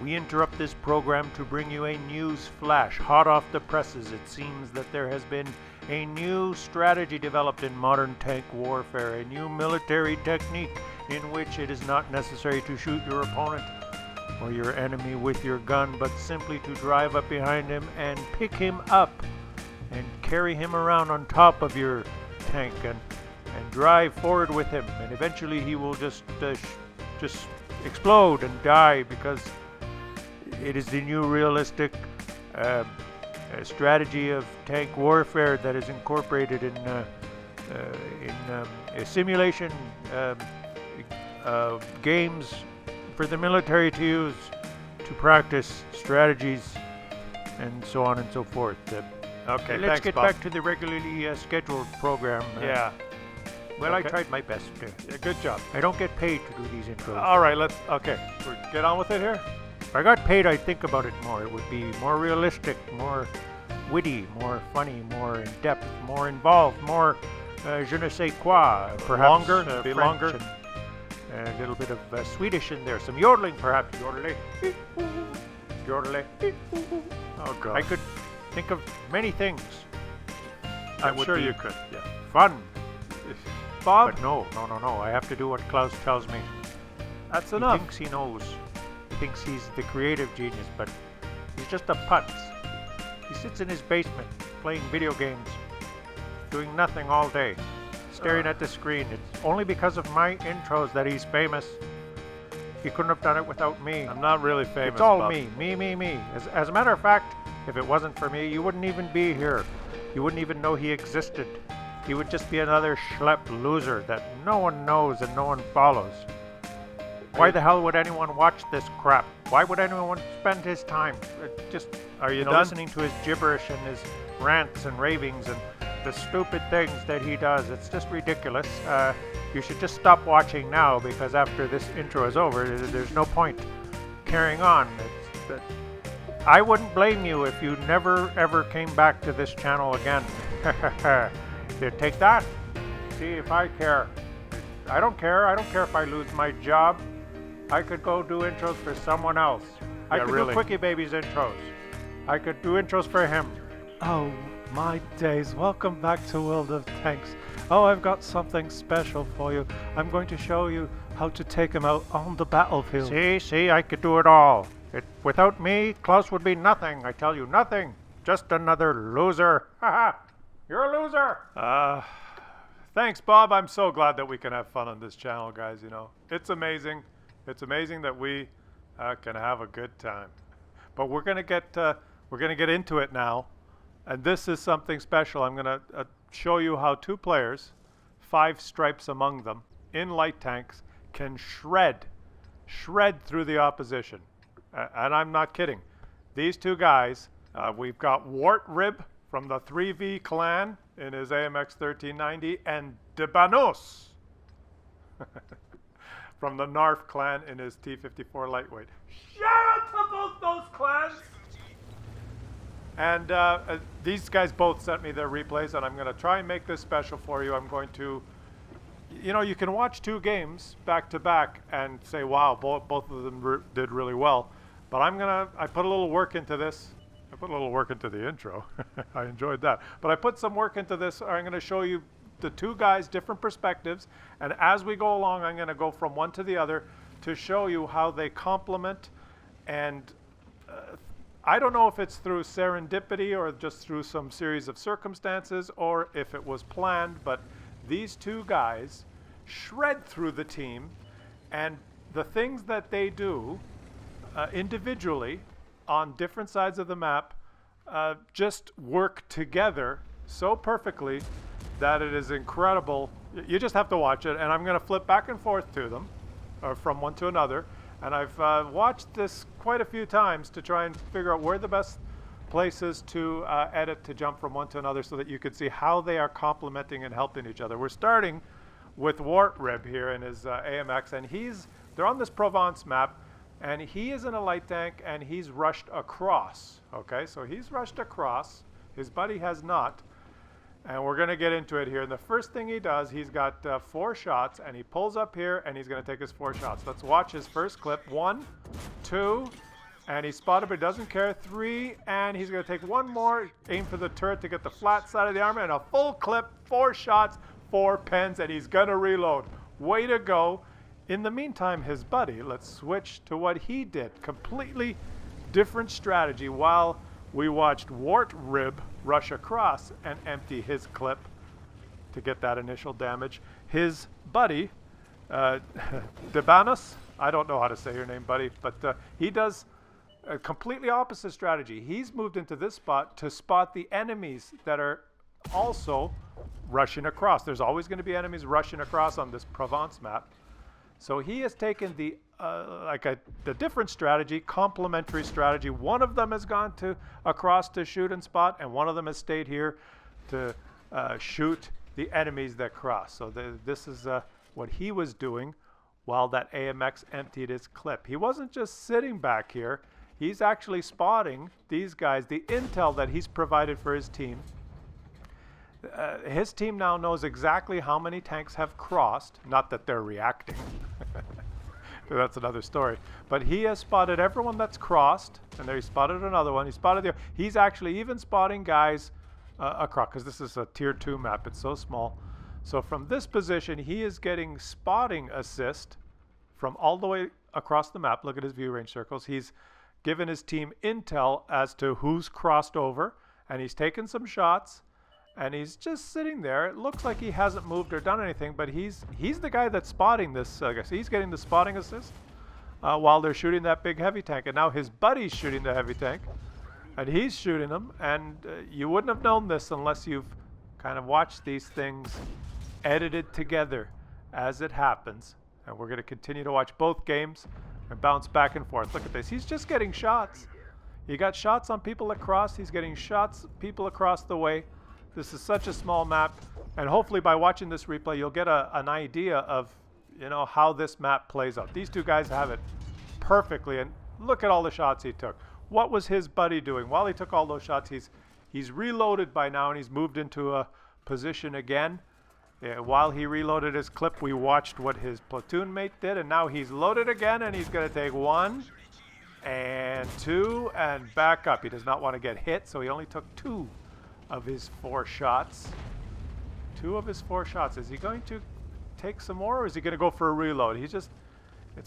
We interrupt this program to bring you a news flash hot off the presses. It seems that there has been a new strategy developed in modern tank warfare, a new military technique in which it is not necessary to shoot your opponent or your enemy with your gun, but simply to drive up behind him and pick him up and carry him around on top of your tank and drive forward with him, and eventually he will just explode and die, because it is the new realistic strategy of tank warfare that is incorporated in a simulation games for the military to use to practice strategies and so on and so forth. Okay, Let's thanks, get Bob. back to the regularly scheduled program. Yeah. Well, I Okay. tried my best. Yeah, good job. I don't get paid to do these intros. All right, get on with it here. If I got paid, I'd think about it more. It would be more realistic, more witty, more funny, more in depth, more involved, more je ne sais quoi. Perhaps Longer, be French longer. and a little bit of Swedish in there. Some yodeling, perhaps. Yodeling. Yodeling. Oh, God. I could think of many things. I'm would sure be you could, yeah. Fun. Bob, But no. I have to do what Klaus tells me. that's He enough. thinks he knows. He thinks he's the creative genius, but he's just a putz. He sits in his basement playing video games, doing nothing all day, staring at the screen. It's only because of my intros that he's famous. He couldn't have done it without me. I'm not really famous, It's all Bob. me. As a matter of fact, if it wasn't for me, you wouldn't even be here. You wouldn't even know he existed. He would just be another schlep loser that no one knows and no one follows. Why the hell would anyone watch this crap? Why would anyone spend his time just Are you done? listening to his gibberish and his rants and ravings and the stupid things that he does? It's just ridiculous. You should just stop watching now, because after this intro is over, there's no point carrying on. I wouldn't blame you if you never ever came back to this channel again. Here, take that. See if I care. I don't care. I don't care if I lose my job. I could go do intros for someone else. I Yeah, could really. do Quickie Baby's intros. I could do intros for him. Oh, my days. Welcome back to World of Tanks. Oh, I've got something special for you. I'm going to show you how to take him out on the battlefield. See, I could do it all. Without me, Klaus would be nothing. I tell you, nothing. Just another loser. Haha. You're a loser. Thanks, Bob. I'm so glad that we can have fun on this channel, guys. You know, it's amazing. It's amazing that we can have a good time. But we're gonna get into it now, and this is something special. I'm gonna show you how two players, 5 stripes among them, in light tanks, can shred through the opposition. And I'm not kidding. These two guys, we've got Wart Rib from the 3V clan in his AMX 1390, and Debanos from the Narf clan in his T54 lightweight. Shout out to both those clans! And these guys both sent me their replays, and I'm going to try and make this special for you. I'm going to, you know, you can watch 2 games back to back and say, wow, both of them did really well. But I put a little work into this. I put a little work into the intro. I enjoyed that. But I put some work into this. I'm going to show you the 2 guys' different perspectives. And as we go along, I'm going to go from one to the other to show you how they complement. And I don't know if it's through serendipity or just through some series of circumstances, or if it was planned, but these 2 guys shred through the team, and the things that they do individually on different sides of the map just work together so perfectly that it is incredible. You just have to watch it, and I'm going to flip back and forth to them, or from one to another. And I've watched this quite a few times to try and figure out where the best places to edit to jump from one to another, so that you can see how they are complementing and helping each other. We're starting with Wart Rib here in his AMX, and they're on this Provence map, and he is in a light tank, and he's rushed across. Okay, so he's rushed across. His buddy has not. And we're going to get into it here. And the first thing he does, he's got 4 shots, and he pulls up here, and he's going to take his 4 shots. Let's watch his first clip. 1, 2, And he spotted, but he doesn't care. 3, and he's going to take one more, aim for the turret to get the flat side of the armor, and a full clip, 4 shots, 4 pens, and he's going to reload. Way to go. In the meantime, his buddy, let's switch to what he did. Completely different strategy. While we watched WOT Rib rush across and empty his clip to get that initial damage, his buddy, Debanos, I don't know how to say your name, buddy, but he does a completely opposite strategy. He's moved into this spot to spot the enemies that are also rushing across. There's always going to be enemies rushing across on this Provence map. So he has taken the different strategy, complementary strategy. One of them has gone across to shoot and spot, and one of them has stayed here to shoot the enemies that cross. So this is what he was doing while that AMX emptied his clip. He wasn't just sitting back here. He's actually spotting these guys, the intel that he's provided for his team. His team now knows exactly how many tanks have crossed. Not that they're reacting. That's another story. But he has spotted everyone that's crossed, and there he spotted another one. He spotted the. He's actually even spotting guys across, because this is a tier 2 map. It's so small. So from this position, he is getting spotting assist from all the way across the map. Look at his view range circles. He's given his team intel as to who's crossed over, and he's taken some shots. And he's just sitting there. It looks like he hasn't moved or done anything, but he's the guy that's spotting this. I guess he's getting the spotting assist while they're shooting that big heavy tank. And now his buddy's shooting the heavy tank, and he's shooting them. And you wouldn't have known this unless you've kind of watched these things edited together as it happens. And we're going to continue to watch both games and bounce back and forth. Look at this. He's just getting shots. He got shots on people across. He's getting shots people across the way. This is such a small map, and hopefully by watching this replay, you'll get an idea of, how this map plays out. These two guys have it perfectly, and look at all the shots he took. What was his buddy doing? While he took all those shots, he's reloaded by now, and he's moved into a position again. While he reloaded his clip, we watched what his platoon mate did, and now he's loaded again, and he's going to take 1 and 2 and back up. He does not want to get hit, so he only took 2 of his 4 shots. 2 of his 4 shots. Is he going to take some more, or is he going to go for a reload? It's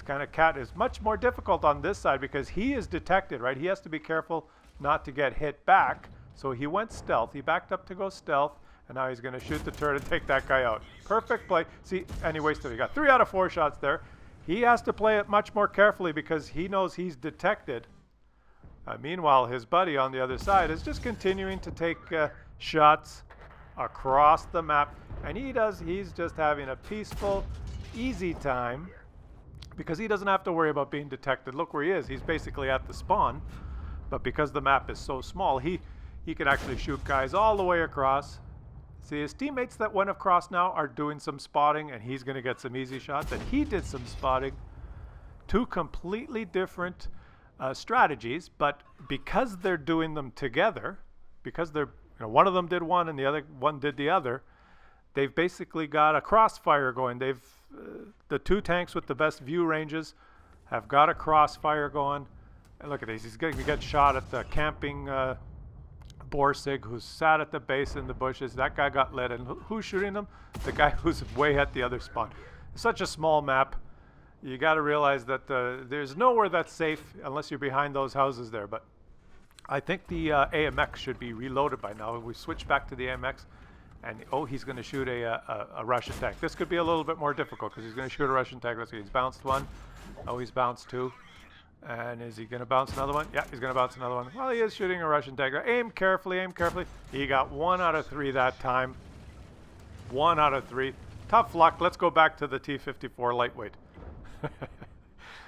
kind of it's much more difficult on this side because he is detected, right? He has to be careful not to get hit back. So he went stealth. He backed up to go stealth, and now he's going to shoot the turret and take that guy out. Perfect play. See, and he wasted. He got 3 out of 4 shots there. He has to play it much more carefully because he knows he's detected. Meanwhile, his buddy on the other side is just continuing to take shots across the map. And he's just having a peaceful, easy time because he doesn't have to worry about being detected. Look where he is. He's basically at the spawn. But because the map is so small, he can actually shoot guys all the way across. See, his teammates that went across now are doing some spotting, and he's going to get some easy shots. And he did some spotting. 2 completely different strategies, but because they're doing them together, because they're one of them did one and the other one did the other, they've basically got a crossfire going. The 2 tanks with the best view ranges have got a crossfire going. And look at these. He's going to get shot at the camping Borsig who's sat at the base in the bushes. That guy got lit, and who's shooting him? The guy who's way at the other spawn. It's such a small map. You got to realize that there's nowhere that's safe unless you're behind those houses there. But I think the AMX should be reloaded by now. We switch back to the AMX, and he's going to shoot a Russian tank. This could be a little bit more difficult because he's going to shoot a Russian tank. Let's see, he's bounced 1. Oh, he's bounced 2. And is he going to bounce another one? Yeah, he's going to bounce another one. Well, he is shooting a Russian tank. Aim carefully, aim carefully. He got 1 out of 3 that time. 1 out of 3. Tough luck. Let's go back to the T-54 lightweight.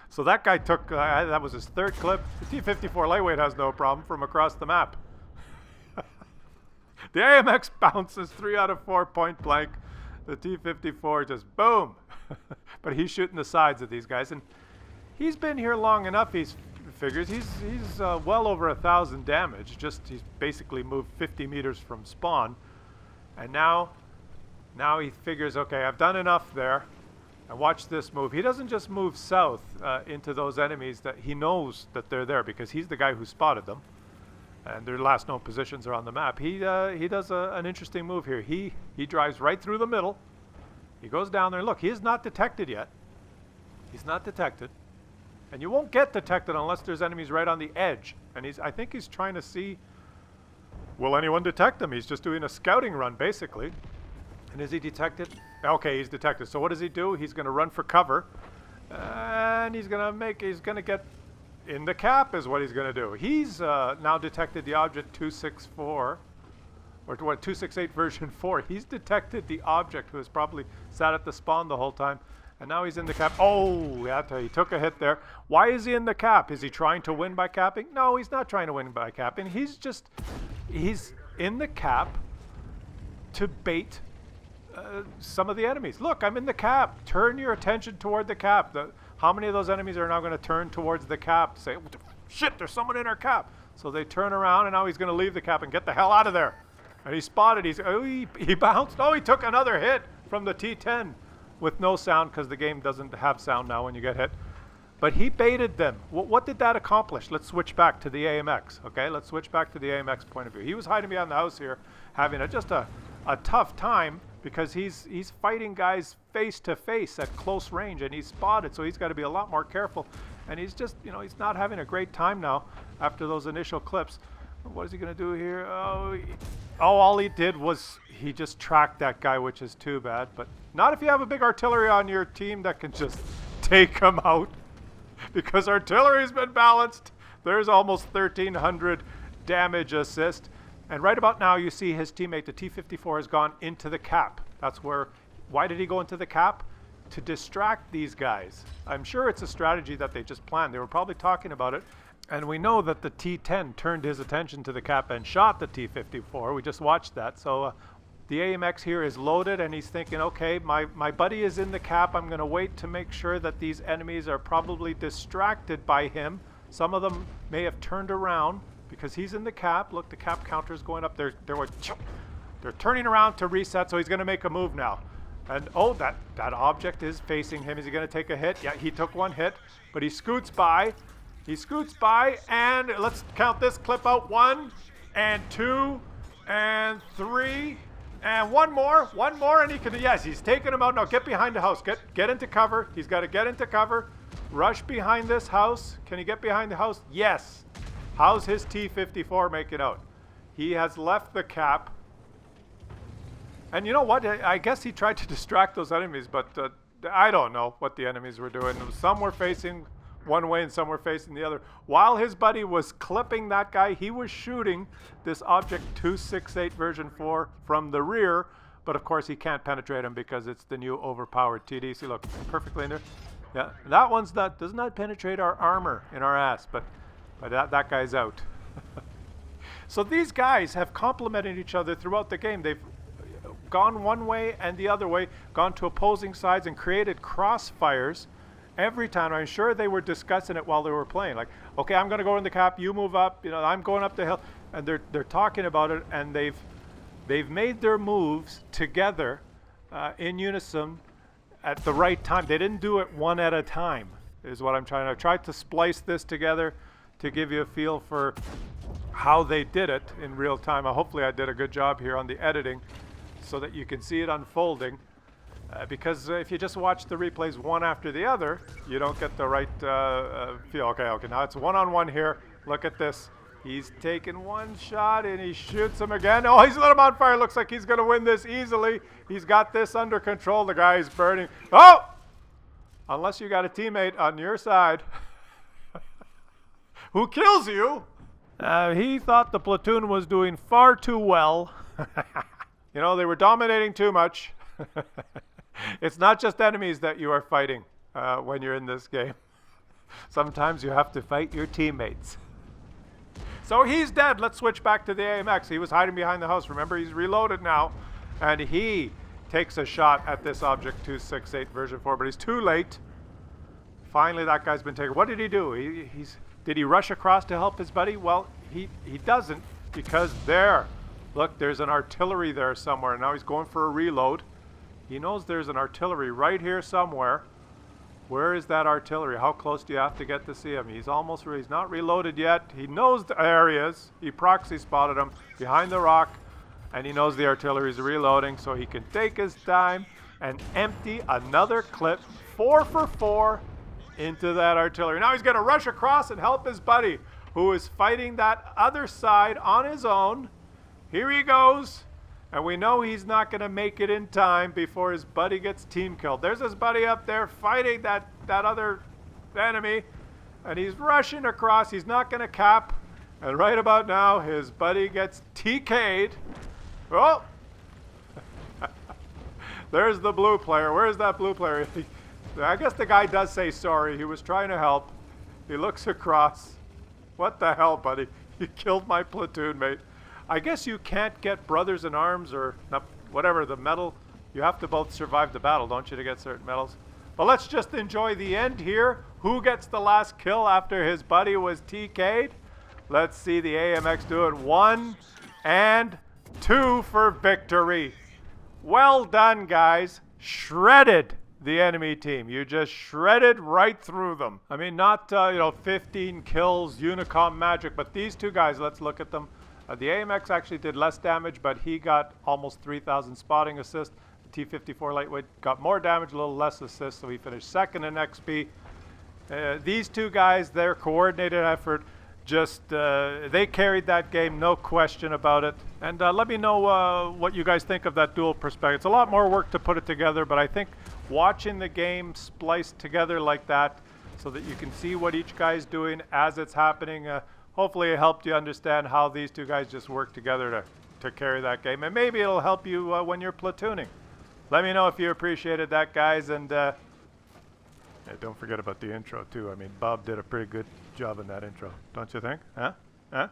So that guy took, that was his 3rd clip. The T-54 lightweight has no problem from across the map. The AMX bounces 3 out of 4 point blank. The T-54 just boom. But he's shooting the sides of these guys, and he's been here long enough. He's figures he's well over 1,000 damage. He's basically moved 50 meters from spawn, and now he figures, okay, I've done enough there. And watch this move. He doesn't just move south into those enemies that he knows that they're there because he's the guy who spotted them. And their last known positions are on the map. He does an interesting move here. He drives right through the middle. He goes down there. Look, he is not detected yet. He's not detected. And you won't get detected unless there's enemies right on the edge. And I think he's trying to see, will anyone detect him? He's just doing a scouting run, basically. And is he detected? Okay, he's detected. So what does he do? He's going to run for cover. And he's going to get in the cap is what he's going to do. He's now detected the object 264, or what, 268 version 4. He's detected the object who has probably sat at the spawn the whole time. And now he's in the cap. Oh, yeah, he took a hit there. Why is he in the cap? Is he trying to win by capping? No, he's not trying to win by capping. He's in the cap to bait some of the enemies. Look, I'm in the cap. Turn your attention toward the cap. How many of those enemies are now going to turn towards the cap? Say, shit, there's someone in our cap. So they turn around, and now he's going to leave the cap and get the hell out of there. And he spotted. He bounced. Oh, he took another hit from the T10 with no sound because the game doesn't have sound now when you get hit. But he baited them. What did that accomplish? Let's switch back to the AMX. Okay, let's switch back to the AMX point of view. He was hiding behind the house here, having just a tough time because he's fighting guys face to face at close range, and he's spotted, so he's got to be a lot more careful. And he's just, he's not having a great time now after those initial clips. What is he going to do here? Oh, all he did was he just tracked that guy, which is too bad. But not if you have a big artillery on your team that can just take him out. Because artillery's been balanced. There's almost 1,300 damage assist. And right about now, you see his teammate, the T-54, has gone into the cap. That's where, why did he go into the cap? To distract these guys. I'm sure it's a strategy that they just planned. They were probably talking about it. And we know that the T-10 turned his attention to the cap and shot the T-54. We just watched that. So the AMX here is loaded, and he's thinking, okay, my buddy is in the cap. I'm going to wait to make sure that these enemies are probably distracted by him. Some of them may have turned around because he's in the cap. Look, the cap counter is going up. They're turning around to reset, so he's going to make a move now. And oh, that object is facing him. Is he going to take a hit? Yeah, he took one hit, but he scoots by. He scoots by, and let's count this clip out. 1 and 2 and 3 and one more, and he can, yes, he's taking him out. Now get behind the house. Get into cover. He's got to get into cover. Rush behind this house. Can he get behind the house? Yes. How's his T-54 making out? He has left the cap. And you know what? I guess he tried to distract those enemies, but I don't know what the enemies were doing. Some were facing one way and some were facing the other. While his buddy was clipping that guy, he was shooting this object 268 version 4 from the rear, but of course he can't penetrate him because it's the new overpowered TD. See, look, perfectly in there. Yeah, that one's does not penetrate our armor in our ass, but that guy's out. So these guys have complemented each other throughout the game. They've gone one way and the other way, gone to opposing sides and created crossfires. Every time. I'm sure they were discussing it while they were playing. Like, okay, I'm going to go in the cap, you move up, I'm going up the hill. And they're talking about it, and they've made their moves together in unison at the right time. They didn't do it one at a time, is what I'm trying to. I tried to splice this together to give you a feel for how they did it in real time. Hopefully I did a good job here on the editing so that you can see it unfolding. Because if you just watch the replays one after the other, you don't get the right feel. Okay, now it's one-on-one here. Look at this. He's taken one shot and he shoots him again. Oh, he's lit him on fire. Looks like he's going to win this easily. He's got this under control. The guy is burning. Oh! Unless you got a teammate on your side who kills you. He thought the platoon was doing far too well. They were dominating too much. It's not just enemies that you are fighting when you're in this game. Sometimes you have to fight your teammates. So he's dead. Let's switch back to the AMX. He was hiding behind the house. Remember, he's reloaded now. And he takes a shot at this object 268 version 4, but he's too late. Finally, that guy's been taken. What did he do? Did he rush across to help his buddy? Well, he doesn't, because look, there's an artillery there somewhere. Now he's going for a reload. He knows there's an artillery right here somewhere. Where is that artillery? How close do you have to get to see him? He's not reloaded yet. He knows the areas. He proxy spotted him behind the rock, and he knows the artillery is reloading, so he can take his time and empty another clip, 4 for 4, into that artillery. Now he's going to rush across and help his buddy, who is fighting that other side on his own. Here he goes. And we know he's not going to make it in time before his buddy gets team killed. There's his buddy up there fighting that other enemy. And he's rushing across. He's not going to cap. And right about now, his buddy gets TK'd. Oh! There's the blue player. Where's that blue player? I guess the guy does say sorry. He was trying to help. He looks across. What the hell, buddy? You killed my platoon mate. I guess you can't get brothers in arms or whatever, the medal. You have to both survive the battle, don't you, to get certain medals? But let's just enjoy the end here. Who gets the last kill after his buddy was TK'd? Let's see the AMX do it. 1 and 2 for victory. Well done, guys. Shredded the enemy team. You just shredded right through them. I mean, not 15 kills, Unicom magic, but these two guys, let's look at them. The AMX actually did less damage, but he got almost 3,000 spotting assists. The T-54 lightweight got more damage, a little less assists, so he finished second in XP. These two guys, their coordinated effort, just they carried that game, no question about it. And let me know what you guys think of that dual perspective. It's a lot more work to put it together, but I think watching the game spliced together like that so that you can see what each guy's doing as it's happening, hopefully it helped you understand how these two guys just work together to carry that game. And maybe it'll help you when you're platooning. Let me know if you appreciated that, guys. And yeah, don't forget about the intro, too. I mean, Bob did a pretty good job in that intro, don't you think? Huh?